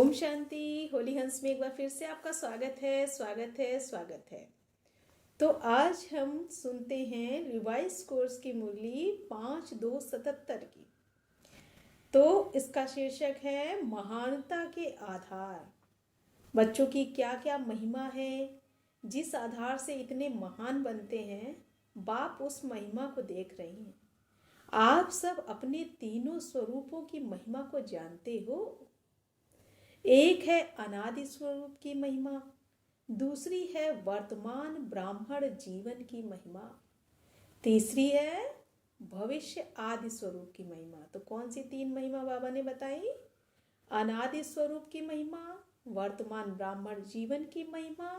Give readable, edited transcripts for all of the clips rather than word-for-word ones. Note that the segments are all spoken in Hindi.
ओम शांति। होली हंस में एक बार फिर से आपका स्वागत है, स्वागत है, स्वागत है। तो आज हम सुनते हैं रिवाइज कोर्स की मुरली 5-2-77 की। तो इसका शीर्षक है महानता के आधार। बच्चों की क्या क्या महिमा है, जिस आधार से इतने महान बनते हैं, बाप उस महिमा को देख रहे हैं। आप सब अपने तीनों स्वरूपों की महिमा को जानते हो। एक है अनादि स्वरूप की महिमा, दूसरी है वर्तमान ब्राह्मण जीवन की महिमा, तीसरी है भविष्य आदि स्वरूप की महिमा। तो कौन सी तीन महिमा बाबा ने बताई? अनादि स्वरूप की महिमा, वर्तमान ब्राह्मण जीवन की महिमा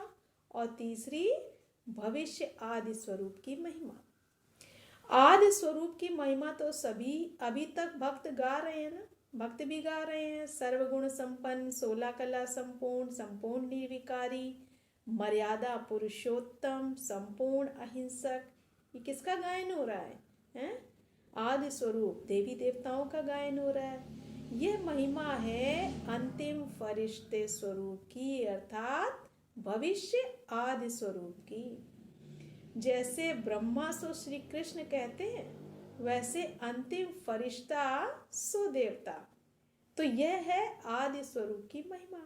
और तीसरी भविष्य आदि स्वरूप की महिमा। आदि स्वरूप की महिमा तो सभी अभी तक भक्त गा रहे हैं ना, भक्त भी गा रहे हैं। सर्वगुण संपन्न, 16 कला संपूर्ण, संपूर्ण निर्विकारी, मर्यादा पुरुषोत्तम, संपूर्ण अहिंसक। ये किसका गायन हो रहा है? आदि स्वरूप देवी देवताओं का गायन हो रहा है। यह महिमा है अंतिम फरिश्ते स्वरूप की, अर्थात भविष्य आदि स्वरूप की। जैसे ब्रह्मा सो श्री कृष्ण कहते हैं, वैसे अंतिम फरिश्ता सो देवता। तो यह है आदि स्वरूप की महिमा।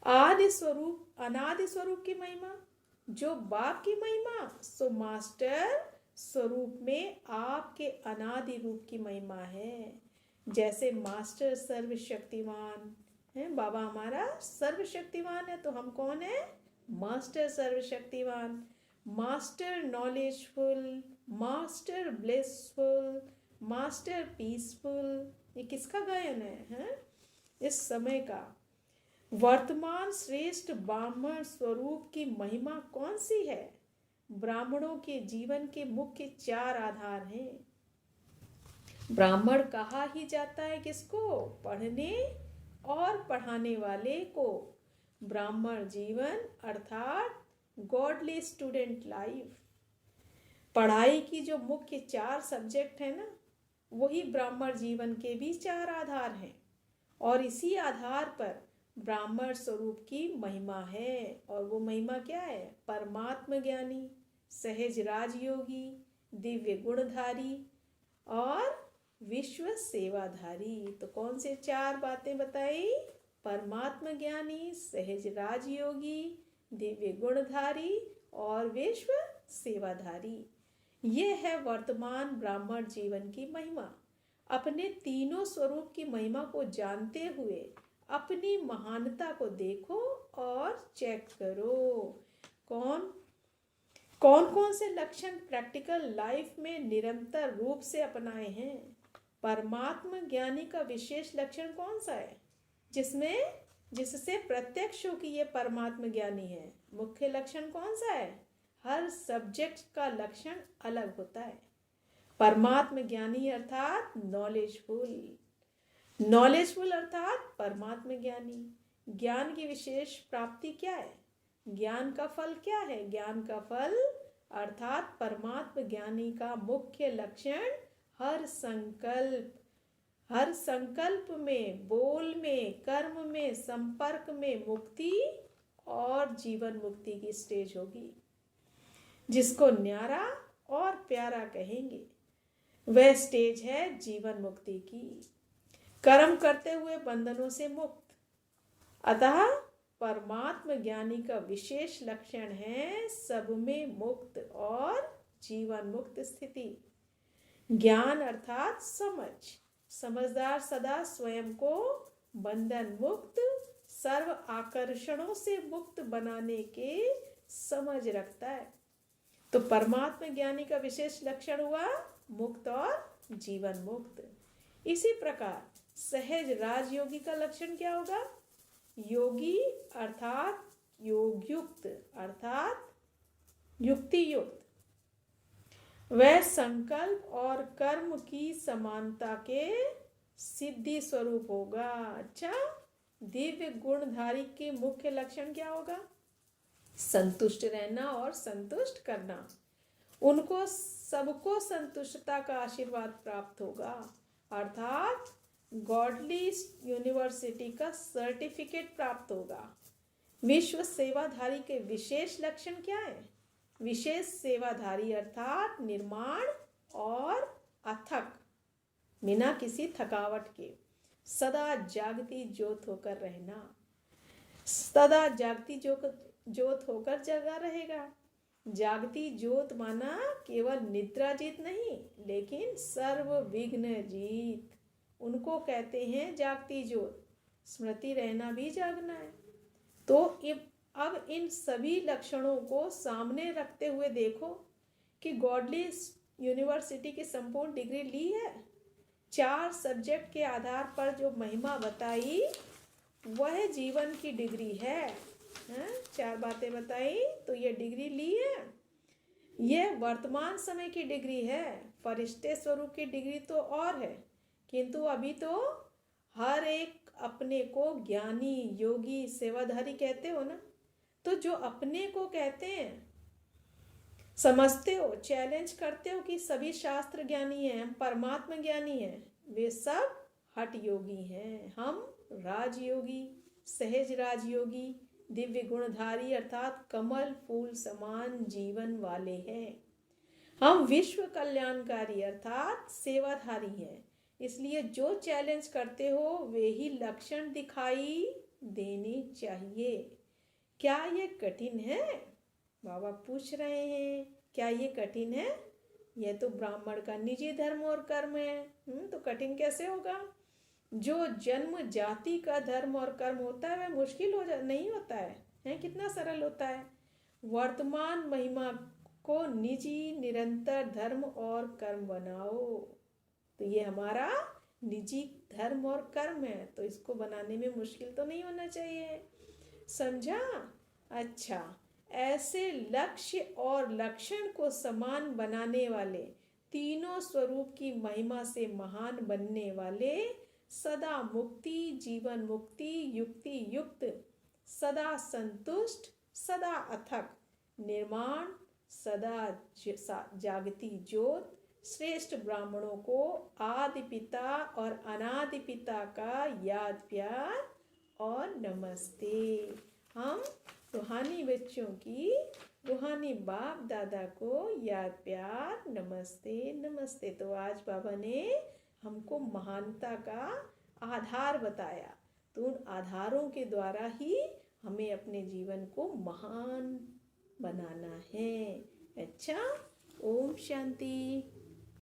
आदि स्वरूप अनादि स्वरूप की महिमा, जो बाप की महिमा, सो मास्टर स्वरूप में आपके अनादि रूप की महिमा है। जैसे मास्टर सर्वशक्तिमान है, बाबा हमारा सर्वशक्तिमान है, तो हम कौन है? मास्टर सर्वशक्तिमान, master knowledgeful, master blissful, master peaceful. ये किसका गायन है? इस समय का वर्तमान श्रेष्ठ ब्राह्मण स्वरूप की महिमा कौन सी है? ब्राह्मणों के जीवन के मुख्य 4 आधार हैं। ब्राह्मण कहा ही जाता है किसको? पढ़ने और पढ़ाने वाले को। ब्राह्मण जीवन अर्थात गॉडली स्टूडेंट लाइफ। पढ़ाई की जो मुख्य 4 सब्जेक्ट है ना, वही ब्राह्मण जीवन के भी 4 आधार हैं। और इसी आधार पर ब्राह्मण स्वरूप की महिमा है। और वो महिमा क्या है? परमात्म ज्ञानी, सहज राजयोगी, दिव्य गुणधारी और विश्व सेवाधारी। तो कौन से 4 बातें बताई? परमात्म ज्ञानी, सहज राजयोगी, दिव्य गुणधारी और विश्व सेवाधारी। ये है वर्तमान ब्राह्मण जीवन की महिमा। अपने तीनों स्वरूप की महिमा को जानते हुए अपनी महानता को देखो और चेक करो। कौन कौन से लक्षण प्रैक्टिकल लाइफ में निरंतर रूप से अपनाए हैं? परमात्म ज्ञानी का विशेष लक्षण कौन सा है, जिससे प्रत्यक्ष हो कि ये परमात्म ज्ञानी है? मुख्य लक्षण कौन सा है? हर सब्जेक्ट का लक्षण अलग होता है। परमात्म ज्ञानी अर्थात नॉलेजफुल अर्थात परमात्म ज्ञानी। ज्ञान की विशेष प्राप्ति क्या है? ज्ञान का फल क्या है? ज्ञान का फल अर्थात परमात्म ज्ञानी का मुख्य लक्षण हर संकल्प में, बोल में, कर्म में, संपर्क में मुक्ति और जीवन मुक्ति की स्टेज होगी, जिसको न्यारा और प्यारा कहेंगे। वह स्टेज है जीवन मुक्ति की। कर्म करते हुए बंधनों से मुक्त। अतः परमात्म ज्ञानी का विशेष लक्षण है सब में मुक्त और जीवन मुक्त स्थिति। ज्ञान अर्थात समझदार सदा स्वयं को बंधन मुक्त, सर्व आकर्षणों से मुक्त बनाने के समझ रखता है। तो परमात्म ज्ञानी का विशेष लक्षण हुआ मुक्त और जीवन मुक्त। इसी प्रकार सहज राजयोगी का लक्षण क्या होगा? योगी अर्थात योगयुक्त अर्थात युक्ति युक्त। वह संकल्प और कर्म की समानता के सिद्धि स्वरूप होगा। अच्छा, दिव्य गुणधारी के मुख्य लक्षण क्या होगा? संतुष्ट रहना और संतुष्ट करना। उनको सबको संतुष्टता का आशीर्वाद प्राप्त होगा, अर्थात गॉडली यूनिवर्सिटी का सर्टिफिकेट प्राप्त होगा। विश्व सेवाधारी के विशेष लक्षण क्या है? विशेष सेवाधारी अर्थात निर्माण और अथक, बिना किसी थकावट के सदा जागती ज्योत होकर रहना। सदा जागती ज्योत होकर जगा रहेगा। जागती ज्योत माना केवल निद्रा जीत नहीं, लेकिन सर्व विघ्न जीत, उनको कहते हैं जागती ज्योत। स्मृति रहना भी जागना है। तो अब इन सभी लक्षणों को सामने रखते हुए देखो कि गॉडली यूनिवर्सिटी की संपूर्ण डिग्री ली है। 4 सब्जेक्ट के आधार पर जो महिमा बताई वह जीवन की डिग्री है। 4 बातें बताई तो ये डिग्री ली है। यह वर्तमान समय की डिग्री है। फरिश्ते स्वरूप की डिग्री तो और है, किंतु अभी तो हर एक अपने को ज्ञानी, योगी, सेवाधारी कहते हो ना। तो जो अपने को कहते हैं, समझते हो, चैलेंज करते हो कि सभी शास्त्र ज्ञानी हैं, हम परमात्मा ज्ञानी हैं, वे सब हठ योगी हैं। हम राजयोगी, सहज राजयोगी, दिव्य गुणधारी अर्थात कमल फूल समान जीवन वाले हैं। हम विश्व कल्याणकारी अर्थात सेवाधारी हैं। इसलिए जो चैलेंज करते हो वे ही लक्षण दिखाई देने चाहिए। क्या ये कठिन है? बाबा पूछ रहे हैं, क्या ये कठिन है? यह तो ब्राह्मण का निजी धर्म और कर्म है। तो कठिन कैसे होगा? जो जन्म जाति का धर्म और कर्म होता है वह मुश्किल नहीं होता है, कितना सरल होता है। वर्तमान महिमा को निजी निरंतर धर्म और कर्म बनाओ। तो ये हमारा निजी धर्म और कर्म है, तो इसको बनाने में मुश्किल तो नहीं होना चाहिए। समझा? अच्छा, ऐसे लक्ष्य और लक्षण को समान बनाने वाले, तीनों स्वरूप की महिमा से महान बनने वाले, सदा मुक्ति, जीवन मुक्ति, युक्ति युक्त, सदा संतुष्ट, सदा अथक, निर्माण, सदा जागती ज्योत, श्रेष्ठ ब्राह्मणों को आदि पिता और अनादि पिता का याद प्यार और नमस्ते। हम रूहानी बच्चों की, रूहानी बाप दादा को याद प्यार नमस्ते नमस्ते। तो आज बाबा ने हमको महानता का आधार बताया, तो उन आधारों के द्वारा ही हमें अपने जीवन को महान बनाना है। अच्छा, ओम शांति।